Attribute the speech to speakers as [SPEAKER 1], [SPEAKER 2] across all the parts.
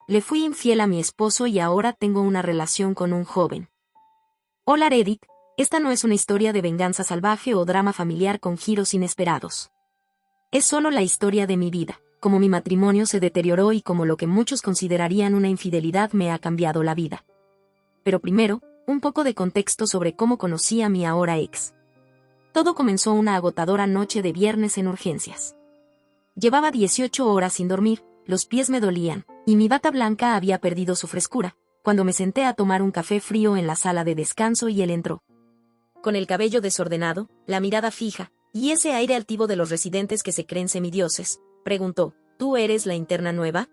[SPEAKER 1] le fui infiel a mi esposo y ahora tengo una relación con un joven. Hola Reddit, esta no es una historia de venganza salvaje o drama familiar con giros inesperados. Es solo la historia de mi vida, cómo mi matrimonio se deterioró y cómo lo que muchos considerarían una infidelidad me ha cambiado la vida. Pero primero, un poco de contexto sobre cómo conocí a mi ahora ex. Todo comenzó una agotadora noche de viernes en urgencias. Llevaba 18 horas sin dormir, los pies me dolían, y mi bata blanca había perdido su frescura, cuando me senté a tomar un café frío en la sala de descanso y él entró. Con el cabello desordenado, la mirada fija, y ese aire altivo de los residentes que se creen semidioses, preguntó, ¿tú eres la interna nueva?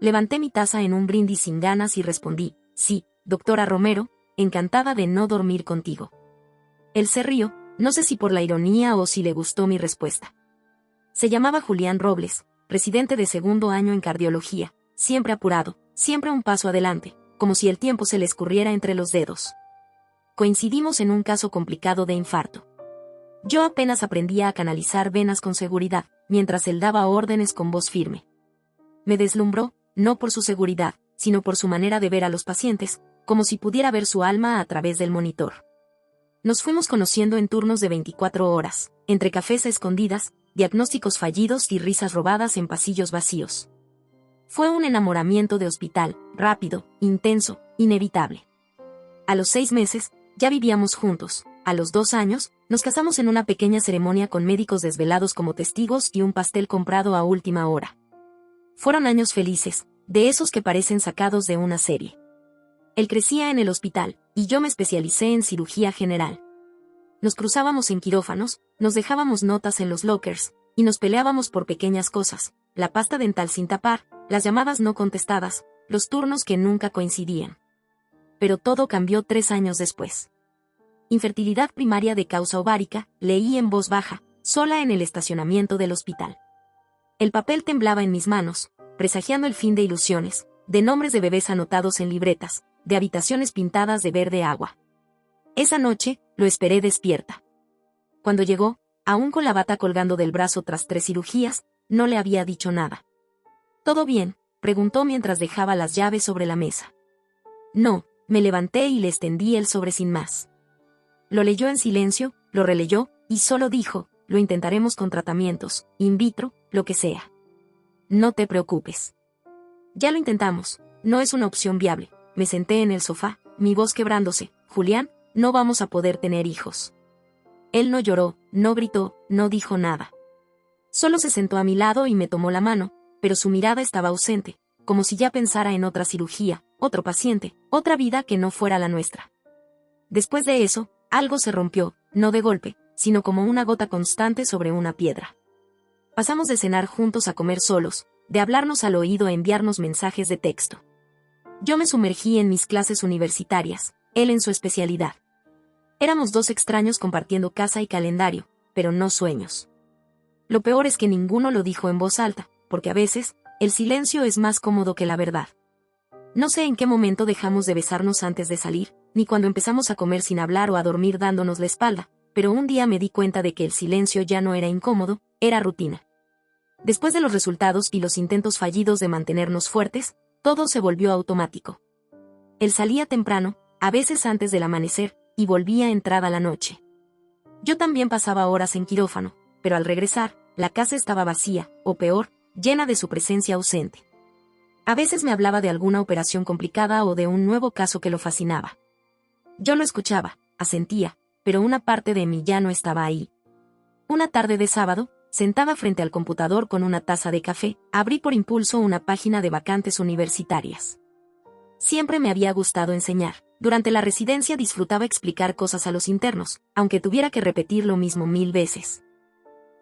[SPEAKER 1] Levanté mi taza en un brindis sin ganas y respondí, sí, doctora Romero, encantada de no dormir contigo. Él se rió, no sé si por la ironía o si le gustó mi respuesta. Se llamaba Julián Robles, residente de segundo año en cardiología, siempre apurado, siempre un paso adelante, como si el tiempo se le escurriera entre los dedos. Coincidimos en un caso complicado de infarto. Yo apenas aprendía a canalizar venas con seguridad, mientras él daba órdenes con voz firme. Me deslumbró, no por su seguridad, sino por su manera de ver a los pacientes, como si pudiera ver su alma a través del monitor. Nos fuimos conociendo en turnos de 24 horas, entre cafés a escondidas, diagnósticos fallidos y risas robadas en pasillos vacíos. Fue un enamoramiento de hospital, rápido, intenso, inevitable. A los 6 meses, ya vivíamos juntos. A los 2 años, nos casamos en una pequeña ceremonia con médicos desvelados como testigos y un pastel comprado a última hora. Fueron años felices, de esos que parecen sacados de una serie. Él crecía en el hospital, y yo me especialicé en cirugía general. Nos cruzábamos en quirófanos, nos dejábamos notas en los lockers, y nos peleábamos por pequeñas cosas, la pasta dental sin tapar, las llamadas no contestadas, los turnos que nunca coincidían. Pero todo cambió 3 años después. Infertilidad primaria de causa ovárica, leí en voz baja, sola en el estacionamiento del hospital. El papel temblaba en mis manos, presagiando el fin de ilusiones, de nombres de bebés anotados en libretas, de habitaciones pintadas de verde agua. Esa noche, lo esperé despierta. Cuando llegó, aún con la bata colgando del brazo tras 3 cirugías, no le había dicho nada. ¿Todo bien?, preguntó mientras dejaba las llaves sobre la mesa. No, me levanté y le extendí el sobre sin más. Lo leyó en silencio, lo releyó, y solo dijo, lo intentaremos con tratamientos, in vitro, lo que sea. No te preocupes. Ya lo intentamos, no es una opción viable. Me senté en el sofá, mi voz quebrándose, Julián, no vamos a poder tener hijos. Él no lloró, no gritó, no dijo nada. Solo se sentó a mi lado y me tomó la mano, pero su mirada estaba ausente, como si ya pensara en otra cirugía, otro paciente, otra vida que no fuera la nuestra. Después de eso, algo se rompió, no de golpe, sino como una gota constante sobre una piedra. Pasamos de cenar juntos a comer solos, de hablarnos al oído a enviarnos mensajes de texto. Yo me sumergí en mis clases universitarias, él en su especialidad. Éramos 2 extraños compartiendo casa y calendario, pero no sueños. Lo peor es que ninguno lo dijo en voz alta, porque a veces, el silencio es más cómodo que la verdad. No sé en qué momento dejamos de besarnos antes de salir, ni cuando empezamos a comer sin hablar o a dormir dándonos la espalda, pero un día me di cuenta de que el silencio ya no era incómodo, era rutina. Después de los resultados y los intentos fallidos de mantenernos fuertes, todo se volvió automático. Él salía temprano, a veces antes del amanecer, y volvía entrada la noche. Yo también pasaba horas en quirófano, pero al regresar, la casa estaba vacía, o peor, llena de su presencia ausente. A veces me hablaba de alguna operación complicada o de un nuevo caso que lo fascinaba. Yo lo escuchaba, asentía, pero una parte de mí ya no estaba ahí. Una tarde de sábado, sentada frente al computador con una taza de café, abrí por impulso una página de vacantes universitarias. Siempre me había gustado enseñar. Durante la residencia disfrutaba explicar cosas a los internos, aunque tuviera que repetir lo mismo 1000 veces.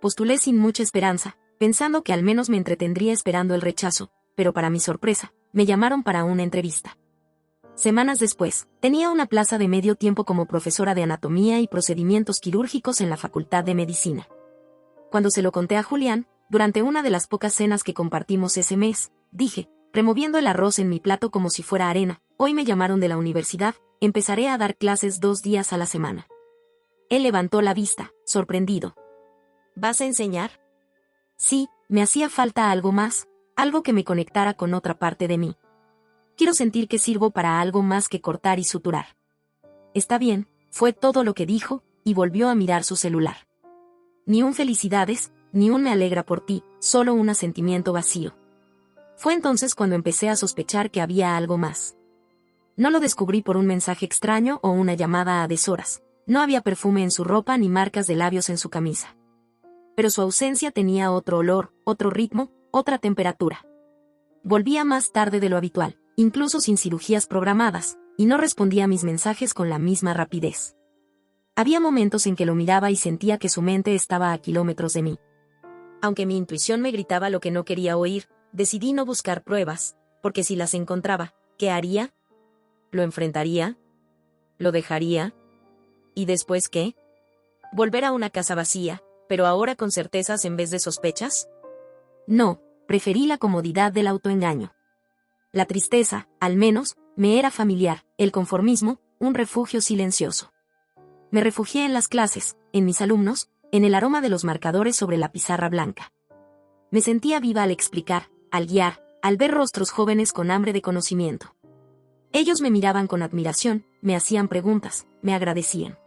[SPEAKER 1] Postulé sin mucha esperanza, pensando que al menos me entretendría esperando el rechazo, pero para mi sorpresa, me llamaron para una entrevista. Semanas después, tenía una plaza de medio tiempo como profesora de anatomía y procedimientos quirúrgicos en la Facultad de Medicina. Cuando se lo conté a Julián, durante una de las pocas cenas que compartimos ese mes, dije, removiendo el arroz en mi plato como si fuera arena, hoy me llamaron de la universidad, empezaré a dar clases 2 días a la semana. Él levantó la vista, sorprendido. ¿Vas a enseñar? Sí, me hacía falta algo más, algo que me conectara con otra parte de mí, Quiero sentir que sirvo para algo más que cortar y suturar. Está bien, fue todo lo que dijo, y volvió a mirar su celular. Ni un felicidades, ni un me alegra por ti, solo un asentimiento vacío. Fue entonces cuando empecé a sospechar que había algo más. No lo descubrí por un mensaje extraño o una llamada a deshoras. No había perfume en su ropa ni marcas de labios en su camisa. Pero su ausencia tenía otro olor, otro ritmo, otra temperatura. Volvía más tarde de lo habitual, incluso sin cirugías programadas, y no respondía a mis mensajes con la misma rapidez. Había momentos en que lo miraba y sentía que su mente estaba a kilómetros de mí. Aunque mi intuición me gritaba lo que no quería oír, decidí no buscar pruebas, porque si las encontraba, ¿qué haría? ¿Lo enfrentaría? ¿Lo dejaría? ¿Y después qué? ¿Volver a una casa vacía, pero ahora con certezas en vez de sospechas? No, preferí la comodidad del autoengaño. La tristeza, al menos, me era familiar, el conformismo, un refugio silencioso. Me refugié en las clases, en mis alumnos, en el aroma de los marcadores sobre la pizarra blanca. Me sentía viva al explicar, al guiar, al ver rostros jóvenes con hambre de conocimiento. Ellos me miraban con admiración, me hacían preguntas, me agradecían.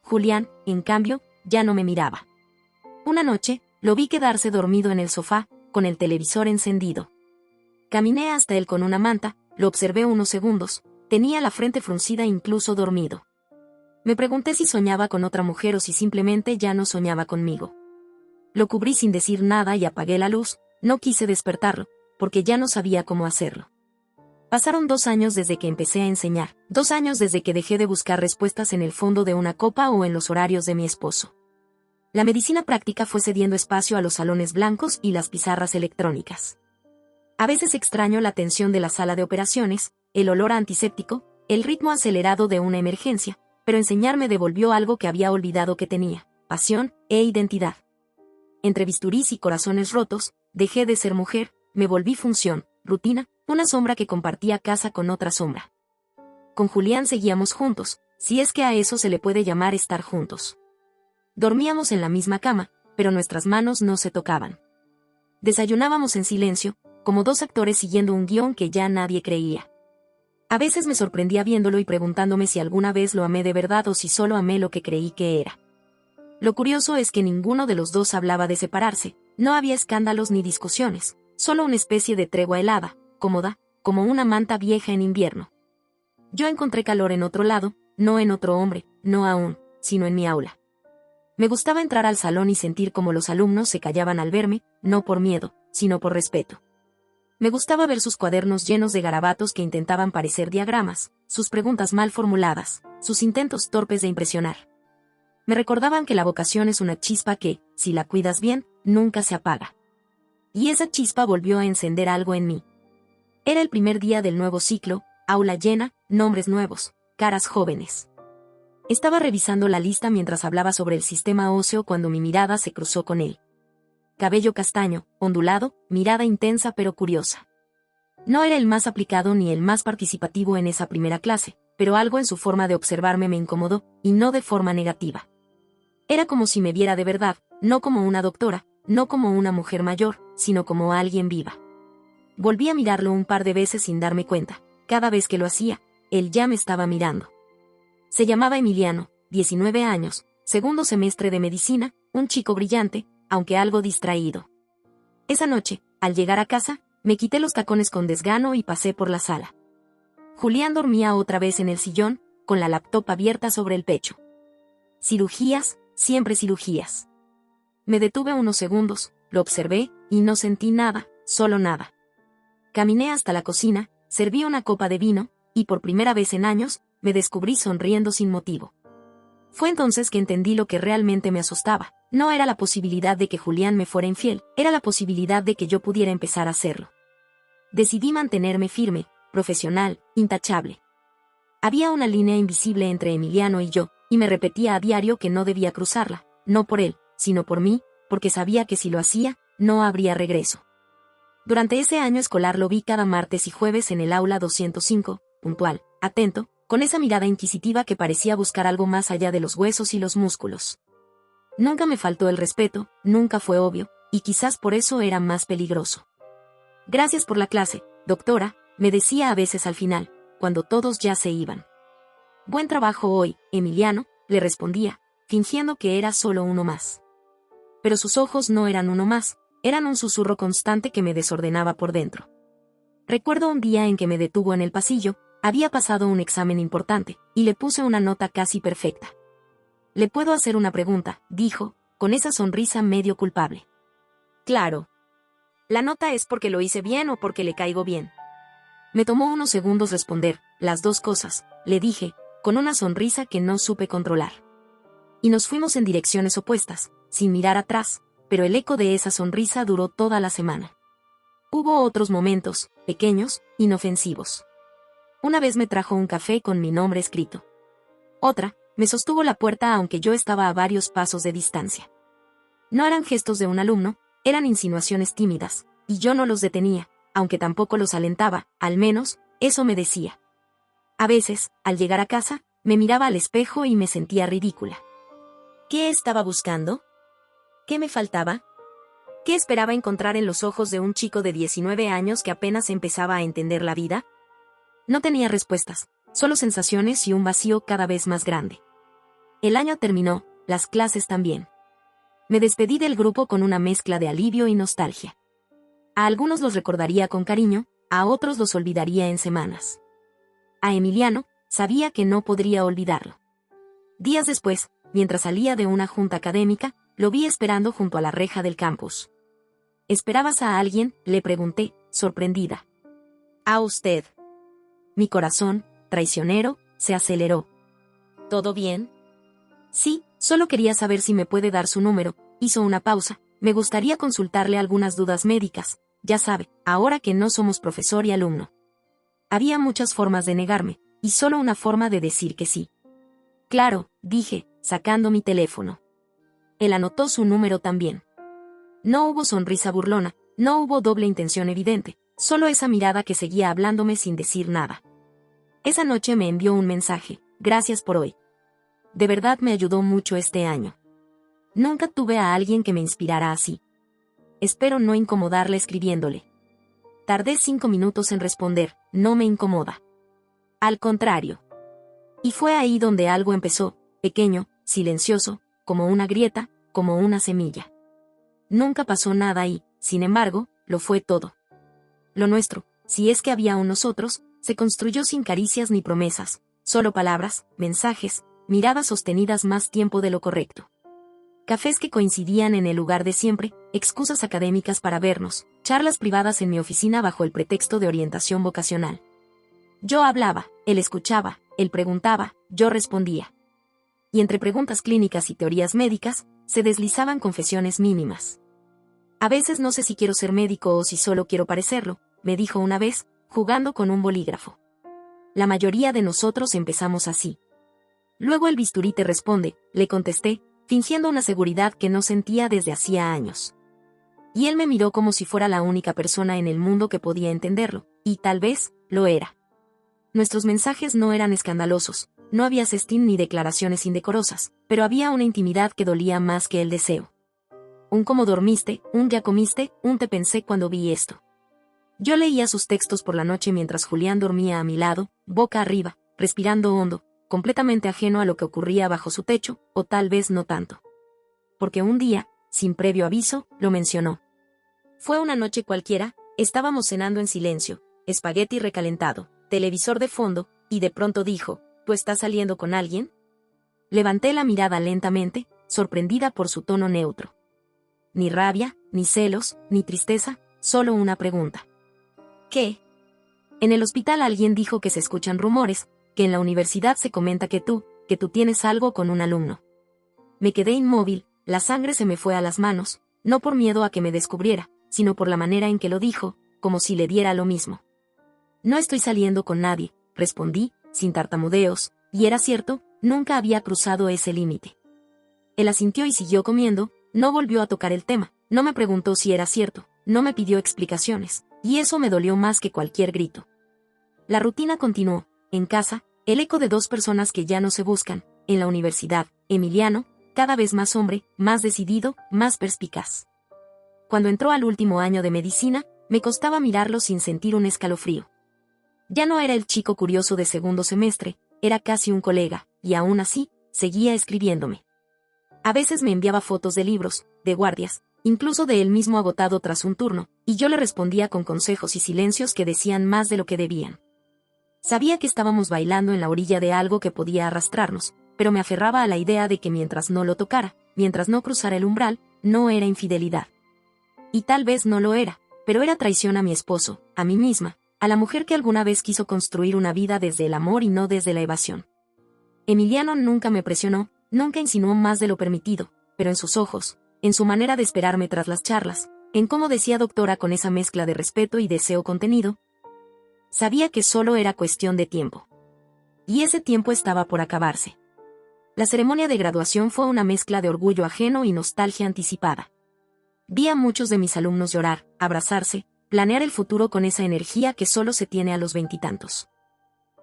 [SPEAKER 1] Julián, en cambio, ya no me miraba. Una noche, lo vi quedarse dormido en el sofá, con el televisor encendido. Caminé hasta él con una manta, lo observé unos segundos, tenía la frente fruncida incluso dormido. Me pregunté si soñaba con otra mujer o si simplemente ya no soñaba conmigo. Lo cubrí sin decir nada y apagué la luz, no quise despertarlo, porque ya no sabía cómo hacerlo. Pasaron 2 años desde que empecé a enseñar, 2 años desde que dejé de buscar respuestas en el fondo de una copa o en los horarios de mi esposo. La medicina práctica fue cediendo espacio a los salones blancos y las pizarras electrónicas. A veces extraño la tensión de la sala de operaciones, el olor a antiséptico, el ritmo acelerado de una emergencia, pero enseñar me devolvió algo que había olvidado que tenía, pasión e identidad. Entre bisturís y corazones rotos, dejé de ser mujer, me volví función, rutina, una sombra que compartía casa con otra sombra. Con Julián seguíamos juntos, si es que a eso se le puede llamar estar juntos. Dormíamos en la misma cama, pero nuestras manos no se tocaban. Desayunábamos en silencio, como 2 actores siguiendo un guión que ya nadie creía. A veces me sorprendía viéndolo y preguntándome si alguna vez lo amé de verdad o si solo amé lo que creí que era. Lo curioso es que ninguno de los dos hablaba de separarse, no había escándalos ni discusiones, solo una especie de tregua helada, cómoda, como una manta vieja en invierno. Yo encontré calor en otro lado, no en otro hombre, no aún, sino en mi aula. Me gustaba entrar al salón y sentir como los alumnos se callaban al verme, no por miedo, sino por respeto. Me gustaba ver sus cuadernos llenos de garabatos que intentaban parecer diagramas, sus preguntas mal formuladas, sus intentos torpes de impresionar. Me recordaban que la vocación es una chispa que, si la cuidas bien, nunca se apaga. Y esa chispa volvió a encender algo en mí. Era el primer día del nuevo ciclo, aula llena, nombres nuevos, caras jóvenes. Estaba revisando la lista mientras hablaba sobre el sistema óseo cuando mi mirada se cruzó con él. Cabello castaño, ondulado, mirada intensa pero curiosa. No era el más aplicado ni el más participativo en esa primera clase, pero algo en su forma de observarme me incomodó, y no de forma negativa. Era como si me viera de verdad, no como una doctora, no como una mujer mayor, sino como alguien viva. Volví a mirarlo un par de veces sin darme cuenta. Cada vez que lo hacía, él ya me estaba mirando. Se llamaba Emiliano, 19 años, segundo semestre de medicina, un chico brillante, aunque algo distraído. Esa noche, al llegar a casa, me quité los tacones con desgano y pasé por la sala. Julián dormía otra vez en el sillón, con la laptop abierta sobre el pecho. Cirugías, siempre cirugías. Me detuve unos segundos, lo observé, y no sentí nada, solo nada. Caminé hasta la cocina, serví una copa de vino, y por primera vez en años, me descubrí sonriendo sin motivo. Fue entonces que entendí lo que realmente me asustaba. No era la posibilidad de que Julián me fuera infiel, era la posibilidad de que yo pudiera empezar a hacerlo. Decidí mantenerme firme, profesional, intachable. Había una línea invisible entre Emiliano y yo, y me repetía a diario que no debía cruzarla, no por él, sino por mí, porque sabía que si lo hacía, no habría regreso. Durante ese año escolar lo vi cada martes y jueves en el aula 205, puntual, atento, con esa mirada inquisitiva que parecía buscar algo más allá de los huesos y los músculos. Nunca me faltó el respeto, nunca fue obvio, y quizás por eso era más peligroso. Gracias por la clase, doctora, me decía a veces al final, cuando todos ya se iban. Buen trabajo hoy, Emiliano, le respondía, fingiendo que era solo uno más. Pero sus ojos no eran uno más, eran un susurro constante que me desordenaba por dentro. Recuerdo un día en que me detuvo en el pasillo, había pasado un examen importante, y le puse una nota casi perfecta. «¿Le puedo hacer una pregunta?», dijo, con esa sonrisa medio culpable. «Claro. ¿La nota es porque lo hice bien o porque le caigo bien?». Me tomó unos segundos responder, «Las dos cosas», le dije, con una sonrisa que no supe controlar. Y nos fuimos en direcciones opuestas, sin mirar atrás, pero el eco de esa sonrisa duró toda la semana. Hubo otros momentos, pequeños, inofensivos. Una vez me trajo un café con mi nombre escrito. Otra, me sostuvo la puerta aunque yo estaba a varios pasos de distancia. No eran gestos de un alumno, eran insinuaciones tímidas, y yo no los detenía, aunque tampoco los alentaba, al menos, eso me decía. A veces, al llegar a casa, me miraba al espejo y me sentía ridícula. ¿Qué estaba buscando? ¿Qué me faltaba? ¿Qué esperaba encontrar en los ojos de un chico de 19 años que apenas empezaba a entender la vida? No tenía respuestas, solo sensaciones y un vacío cada vez más grande. El año terminó, las clases también. Me despedí del grupo con una mezcla de alivio y nostalgia. A algunos los recordaría con cariño, a otros los olvidaría en semanas. A Emiliano, sabía que no podría olvidarlo. Días después, mientras salía de una junta académica, lo vi esperando junto a la reja del campus. ¿Esperabas a alguien?, le pregunté, sorprendida. ¿A usted? Mi corazón, traicionero, se aceleró. ¿Todo bien? Sí, solo quería saber si me puede dar su número. Hizo una pausa. Me gustaría consultarle algunas dudas médicas. Ya sabe, ahora que no somos profesor y alumno. Había muchas formas de negarme, y solo una forma de decir que sí. Claro, dije, sacando mi teléfono. Él anotó su número también. No hubo sonrisa burlona, no hubo doble intención evidente, solo esa mirada que seguía hablándome sin decir nada. Esa noche me envió un mensaje, gracias por hoy. De verdad me ayudó mucho este año. Nunca tuve a alguien que me inspirara así. Espero no incomodarle escribiéndole. Tardé 5 minutos en responder, no me incomoda. Al contrario. Y fue ahí donde algo empezó, pequeño, silencioso, como una grieta, como una semilla. Nunca pasó nada y, sin embargo, lo fue todo. Lo nuestro, si es que había un nosotros, se construyó sin caricias ni promesas, solo palabras, mensajes, miradas sostenidas más tiempo de lo correcto. Cafés que coincidían en el lugar de siempre, excusas académicas para vernos, charlas privadas en mi oficina bajo el pretexto de orientación vocacional. Yo hablaba, él escuchaba, él preguntaba, yo respondía. Y entre preguntas clínicas y teorías médicas, se deslizaban confesiones mínimas. A veces no sé si quiero ser médico o si solo quiero parecerlo, me dijo una vez, jugando con un bolígrafo. La mayoría de nosotros empezamos así. Luego el bisturí te responde, le contesté, fingiendo una seguridad que no sentía desde hacía años. Y él me miró como si fuera la única persona en el mundo que podía entenderlo, y tal vez, lo era. Nuestros mensajes no eran escandalosos, no había sestín ni declaraciones indecorosas, pero había una intimidad que dolía más que el deseo. Un cómo dormiste, un ya comiste, un te pensé cuando vi esto. Yo leía sus textos por la noche mientras Julián dormía a mi lado, boca arriba, respirando hondo, completamente ajeno a lo que ocurría bajo su techo, o tal vez no tanto. Porque un día, sin previo aviso, lo mencionó. Fue una noche cualquiera, estábamos cenando en silencio, espagueti recalentado, televisor de fondo, y de pronto dijo, ¿tú estás saliendo con alguien? Levanté la mirada lentamente, sorprendida por su tono neutro. Ni rabia, ni celos, ni tristeza, solo una pregunta. ¿Qué? En el hospital alguien dijo que se escuchan rumores, que en la universidad se comenta que tú tienes algo con un alumno. Me quedé inmóvil, la sangre se me fue a las manos, no por miedo a que me descubriera, sino por la manera en que lo dijo, como si le diera lo mismo. No estoy saliendo con nadie, respondí, sin tartamudeos, y era cierto, nunca había cruzado ese límite. Él asintió y siguió comiendo, no volvió a tocar el tema, no me preguntó si era cierto, no me pidió explicaciones, y eso me dolió más que cualquier grito. La rutina continuó, en casa, el eco de dos personas que ya no se buscan, en la universidad, Emiliano, cada vez más hombre, más decidido, más perspicaz. Cuando entró al último año de medicina, me costaba mirarlo sin sentir un escalofrío. Ya no era el chico curioso de segundo semestre, era casi un colega, y aún así, seguía escribiéndome. A veces me enviaba fotos de libros, de guardias, incluso de él mismo agotado tras un turno, y yo le respondía con consejos y silencios que decían más de lo que debían. Sabía que estábamos bailando en la orilla de algo que podía arrastrarnos, pero me aferraba a la idea de que mientras no lo tocara, mientras no cruzara el umbral, no era infidelidad. Y tal vez no lo era, pero era traición a mi esposo, a mí misma, a la mujer que alguna vez quiso construir una vida desde el amor y no desde la evasión. Emiliano nunca me presionó, nunca insinuó más de lo permitido, pero en sus ojos, en su manera de esperarme tras las charlas, en cómo decía doctora con esa mezcla de respeto y deseo contenido, sabía que solo era cuestión de tiempo. Y ese tiempo estaba por acabarse. La ceremonia de graduación fue una mezcla de orgullo ajeno y nostalgia anticipada. Vi a muchos de mis alumnos llorar, abrazarse, planear el futuro con esa energía que solo se tiene a los veintitantos.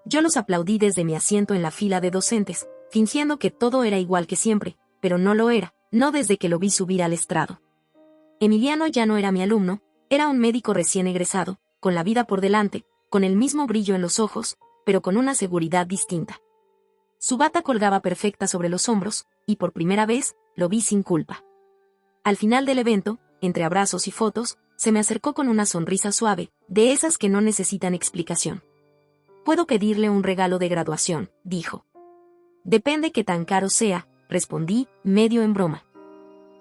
[SPEAKER 1] Yo los aplaudí desde mi asiento en la fila de docentes, fingiendo que todo era igual que siempre, pero no lo era, no desde que lo vi subir al estrado. Emiliano ya no era mi alumno, era un médico recién egresado, con la vida por delante, con el mismo brillo en los ojos, pero con una seguridad distinta. Su bata colgaba perfecta sobre los hombros, y por primera vez, lo vi sin culpa. Al final del evento, entre abrazos y fotos, se me acercó con una sonrisa suave, de esas que no necesitan explicación. «Puedo pedirle un regalo de graduación», dijo. «Depende qué tan caro sea», respondí, medio en broma.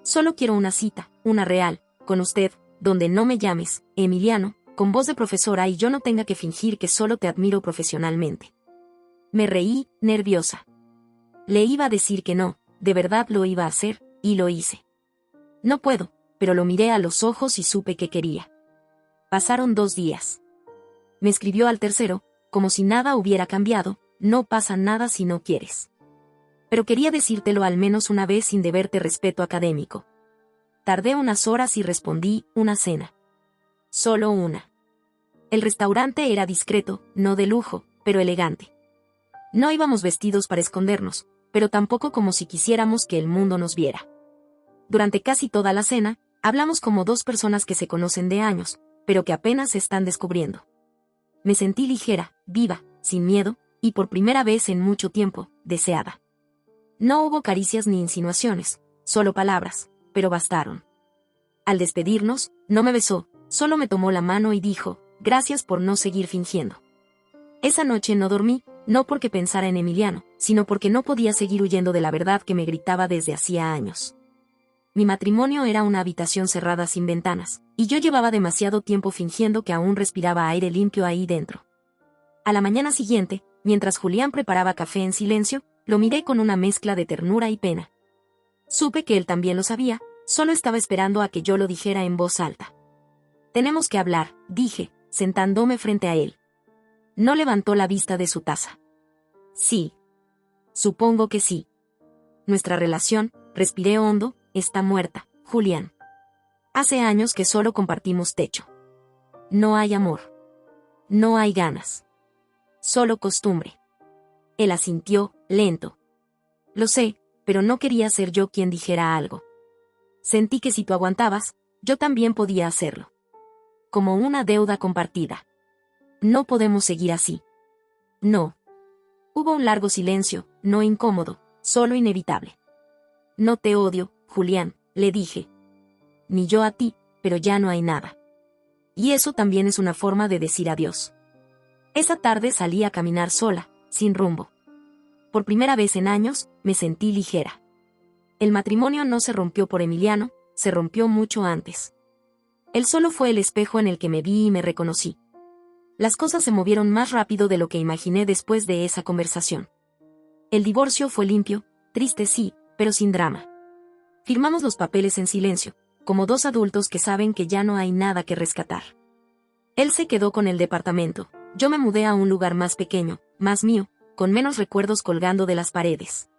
[SPEAKER 1] «Solo quiero una cita, una real, con usted, donde no me llames, Emiliano, con voz de profesora y yo no tenga que fingir que solo te admiro profesionalmente». Me reí, nerviosa. Le iba a decir que no, de verdad lo iba a hacer, y lo hice. «No puedo», pero lo miré a los ojos y supe que quería. Pasaron 2 días. Me escribió al tercero, como si nada hubiera cambiado, «No pasa nada si no quieres. Pero quería decírtelo al menos una vez sin deberte respeto académico». Tardé unas horas y respondí, «Una cena». Solo una. El restaurante era discreto, no de lujo, pero elegante. No íbamos vestidos para escondernos, pero tampoco como si quisiéramos que el mundo nos viera. Durante casi toda la cena, hablamos como 2 personas que se conocen de años, pero que apenas se están descubriendo. Me sentí ligera, viva, sin miedo, y por primera vez en mucho tiempo, deseada. No hubo caricias ni insinuaciones, solo palabras, pero bastaron. Al despedirnos, no me besó, solo me tomó la mano y dijo, «Gracias por no seguir fingiendo». Esa noche no dormí, no porque pensara en Emiliano, sino porque no podía seguir huyendo de la verdad que me gritaba desde hacía años. Mi matrimonio era una habitación cerrada sin ventanas, y yo llevaba demasiado tiempo fingiendo que aún respiraba aire limpio ahí dentro. A la mañana siguiente, mientras Julián preparaba café en silencio, lo miré con una mezcla de ternura y pena. Supe que él también lo sabía, solo estaba esperando a que yo lo dijera en voz alta. «Tenemos que hablar», dije, sentándome frente a él. No levantó la vista de su taza. «Sí. Supongo que sí. Nuestra relación», respiré hondo, «está muerta, Julián. Hace años que solo compartimos techo. No hay amor. No hay ganas. Solo costumbre». Él asintió, lento. «Lo sé, pero no quería ser yo quien dijera algo. Sentí que si tú aguantabas, yo también podía hacerlo. Como una deuda compartida. No podemos seguir así». «No». Hubo un largo silencio, no incómodo, solo inevitable. «No te odio, Julián», le dije. «Ni yo a ti, pero ya no hay nada. Y eso también es una forma de decir adiós». Esa tarde salí a caminar sola, sin rumbo. Por primera vez en años, me sentí ligera. El matrimonio no se rompió por Emiliano, se rompió mucho antes. Él solo fue el espejo en el que me vi y me reconocí. Las cosas se movieron más rápido de lo que imaginé después de esa conversación. El divorcio fue limpio, triste sí, pero sin drama. Firmamos los papeles en silencio, como 2 adultos que saben que ya no hay nada que rescatar. Él se quedó con el departamento, yo me mudé a un lugar más pequeño, más mío, con menos recuerdos colgando de las paredes.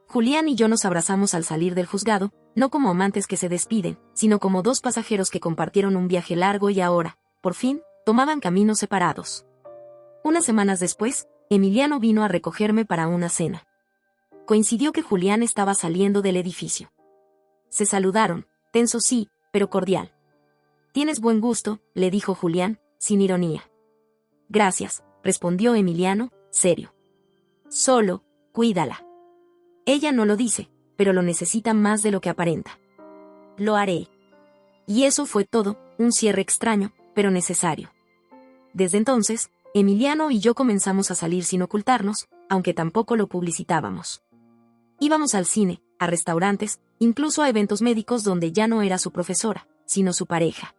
[SPEAKER 1] Julián y yo nos abrazamos al salir del juzgado, no como amantes que se despiden, sino como 2 pasajeros que compartieron un viaje largo y ahora, por fin, tomaban caminos separados. Unas semanas después, Emiliano vino a recogerme para una cena. Coincidió que Julián estaba saliendo del edificio. Se saludaron, tenso sí, pero cordial. «Tienes buen gusto», le dijo Julián, sin ironía. «Gracias», respondió Emiliano, serio. Solo, cuídala. Ella no lo dice, pero lo necesita más de lo que aparenta. Lo haré. Y eso fue todo, un cierre extraño, pero necesario. Desde entonces, Emiliano y yo comenzamos a salir sin ocultarnos, aunque tampoco lo publicitábamos. Íbamos al cine, a restaurantes, incluso a eventos médicos donde ya no era su profesora, sino su pareja.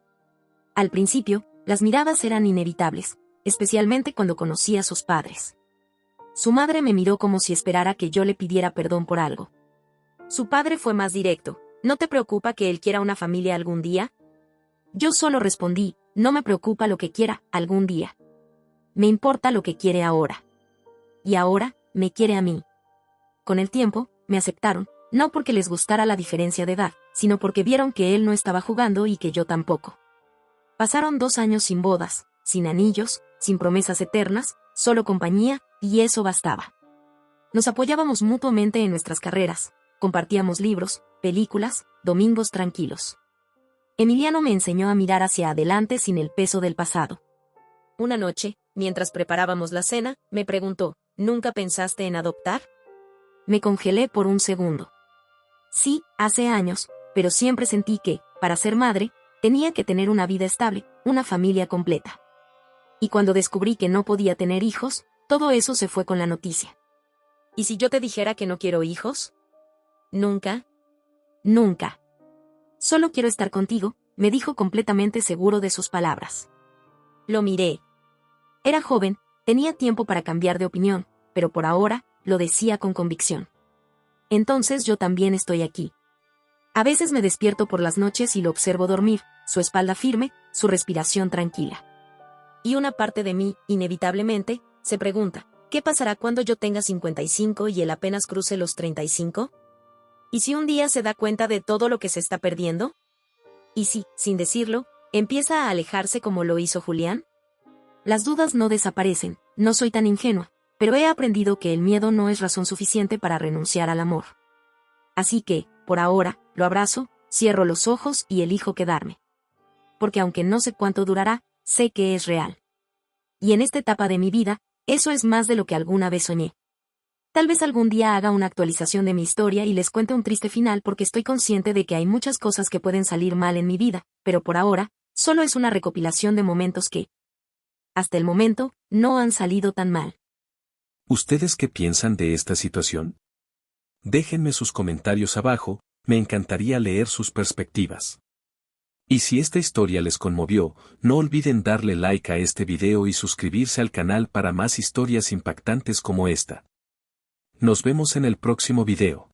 [SPEAKER 1] Al principio, las miradas eran inevitables, especialmente cuando conocí a sus padres. Su madre me miró como si esperara que yo le pidiera perdón por algo. Su padre fue más directo. ¿No te preocupa que él quiera una familia algún día? Yo solo respondí, no me preocupa lo que quiera algún día. Me importa lo que quiere ahora. Y ahora, me quiere a mí. Con el tiempo, me aceptaron, no porque les gustara la diferencia de edad, sino porque vieron que él no estaba jugando y que yo tampoco. Pasaron 2 años sin bodas, sin anillos, sin promesas eternas, solo compañía, y eso bastaba. Nos apoyábamos mutuamente en nuestras carreras, compartíamos libros, películas, domingos tranquilos. Emiliano me enseñó a mirar hacia adelante sin el peso del pasado. Una noche, mientras preparábamos la cena, me preguntó, ¿nunca pensaste en adoptar? Me congelé por un segundo. Sí, hace años, pero siempre sentí que, para ser madre, tenía que tener una vida estable, una familia completa. Y cuando descubrí que no podía tener hijos, todo eso se fue con la noticia. ¿Y si yo te dijera que no quiero hijos? Nunca. Nunca. Solo quiero estar contigo, me dijo completamente seguro de sus palabras. Lo miré. Era joven, tenía tiempo para cambiar de opinión, pero por ahora, lo decía con convicción. Entonces yo también estoy aquí. A veces me despierto por las noches y lo observo dormir, su espalda firme, su respiración tranquila. Y una parte de mí, inevitablemente, se pregunta, ¿qué pasará cuando yo tenga 55 y él apenas cruce los 35? ¿Y si un día se da cuenta de todo lo que se está perdiendo? ¿Y si, sin decirlo, empieza a alejarse como lo hizo Julián? Las dudas no desaparecen, no soy tan ingenua, pero he aprendido que el miedo no es razón suficiente para renunciar al amor. Así que, por ahora, lo abrazo, cierro los ojos y elijo quedarme. Porque aunque no sé cuánto durará, sé que es real. Y en esta etapa de mi vida, eso es más de lo que alguna vez soñé. Tal vez algún día haga una actualización de mi historia y les cuente un triste final porque estoy consciente de que hay muchas cosas que pueden salir mal en mi vida, pero por ahora, solo es una recopilación de momentos que, hasta el momento, no han salido tan mal.
[SPEAKER 2] ¿Ustedes qué piensan de esta situación? Déjenme sus comentarios abajo, me encantaría leer sus perspectivas. Y si esta historia les conmovió, no olviden darle like a este video y suscribirse al canal para más historias impactantes como esta. Nos vemos en el próximo video.